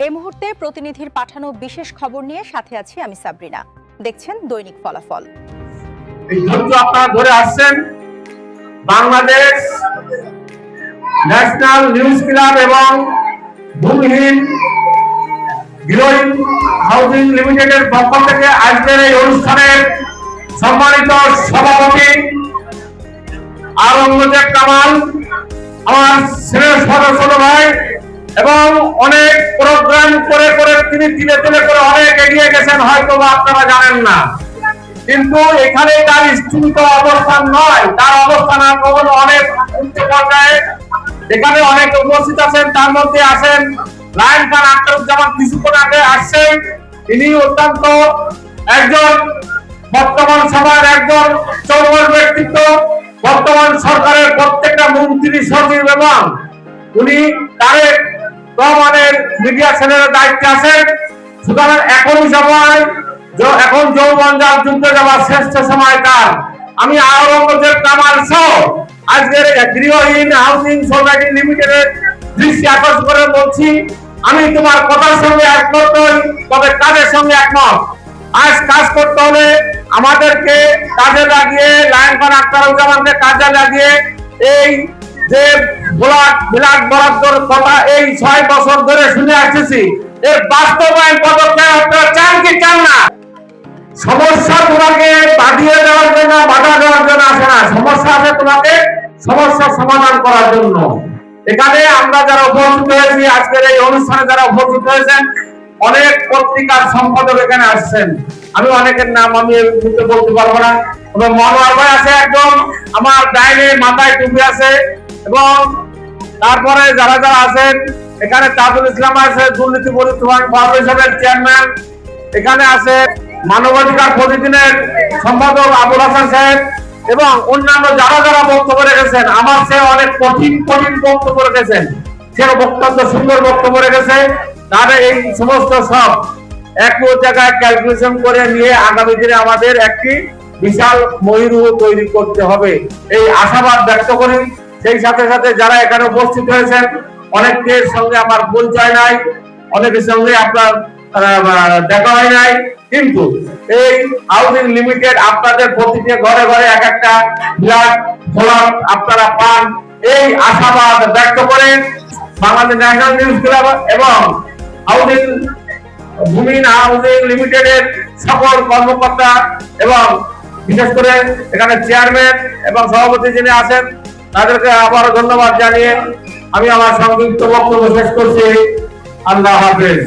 এই মুহূর্তে প্রতিনিধির পাঠানো বিশেষ খবর নিয়ে সাথে আছি আমি সাবরিনা। দেখছেন দৈনিক ফলাফল। এই ধৈর্য আপনারা ধরে আসছেন। বাংলাদেশ ন্যাশনাল নিউজ ক্লাব এবং ভূমিহীন গ্লোয়িং হাউজিং লিমিটেডের পক্ষ থেকে আজকের এই অনুষ্ঠানের সম্মানিত সভাপতি আওরঙ্গজেব কামাল, আমার ছোট ভাই, এবং অনেক প্রোগ্রাম করে করে তিনি তিলে তিলে করে অনেক এগিয়ে গেছেন, হয়তো আপনারা জানেন না। কিন্তু এখানে তার স্থিত অবস্থান নয়, তার অবস্থান অনেক উচ্চ পর্যায়ে। এখানে অনেক উপস্থিত আছেন, তার মধ্যে আছেন লায়ন খান আখতারুজ্জামান, কিছুক্ষণ আগে আসছেন। তিনি অত্যন্ত একজন বর্তমান সময়ের একজন চৌম্বক ব্যক্তিত্ব, বর্তমান সরকারের প্রত্যেকটা মন্ত্রী সচিব, এবং উনি তারেক রহমানের মিডিয়া সেলের দায়িত্বে আছেন। সুতরাং এখনই সময়, এখন যৌবনজাল যুদ্ধে যাওয়ার শ্রেষ্ঠ সময় তার। আমি আওরঙ্গজেব কামাল সহ আজকের গৃহহীন হাউজিং সোসাইটি লিমিটেডের দৃষ্টি আকর্ষণ করে বলছি, আমি তোমার কথার সঙ্গে একমত নই, তবে কাজের সঙ্গে একমত। আজ কাজ করতে হলে আমাদেরকে কাজে লাগিয়ে, লায়ন খান আখতারুজ্জামানকে কাজে লাগিয়ে এই যে বিলাট বরাদ্দর কথা এই 6 বছর ধরে শুনে আসতেছি, এর বাস্তবায়ন পদক্ষেপ আপনারা চান কি চান না? সমস্যা তোমাকে বাঁধিয়ে দেওয়ার জন্য, বাধা দেওয়ার জন্য আসে না। সমস্যা আছে তোমাকে সমস্যার সমাধান করার জন্য। এখানে আমরা যারা উপস্থিত হয়েছি, আজকের এই অনুষ্ঠানে যারা উপস্থিত হয়েছেন, অনেক পত্রিকার সম্পাদক এখানে আসছেন। আমি অনেকের নাম আমি বলতে পারবো না, তবে মনোয়ার ভাই আছে একদম, আমার ডাইনে মাথায় টুপি আছে, এবং তারপরে যারা যারা আছেন এখানে তাজুল ইসলাম আছে, দুর্নীতি বিরোধী ফাউন্ডেশনের চেয়ারম্যান, এখানে আছে মানবাধিকার প্রতিদিনের সম্পাদক আবুল হাসান সাহেব, এবং অন্যান্য যারা যারা বক্তব্য রেখেছেন, আমার সে অনেক কঠিন বক্তব্য রেখেছেন, সে অত্যন্ত সুন্দর বক্তব্য রেখেছে। তাহলে এই সমস্ত সব এক জায়গায় ক্যালকুলেশন করে নিয়ে আগামী দিনে আমাদের একটি বিশাল ময়ূর তৈরি করতে হবে, এই আশাবাদ ব্যক্ত করি। সেই সাথে সাথে যারা এখানে উপস্থিত হয়েছেন, অনেকের সঙ্গে আমার পরিচয় নাই, অনেকের সঙ্গে আপনার দেখা হয় নাই, কিন্তু এই হাউজিং লিমিটেড আপনাদের প্রতিটি ঘরে ঘরে এক একটা ফ্ল্যাট আপনারা পান, এই আশাবাদ ব্যক্ত করে বাংলাদেশ ন্যাশনাল নিউজ ক্লাব এবং হাউজিং ভূমিহীন হাউজিং লিমিটেডের সকল কর্মকর্তা এবং বিশেষ করে এখানে চেয়ারম্যান এবং সভাপতি যিনি আছেন, তাদেরকে আবার ধন্যবাদ জানিয়ে আমি আমার সংক্ষিপ্ত বক্তব্য শেষ করছি। আল্লাহ হাফেজ।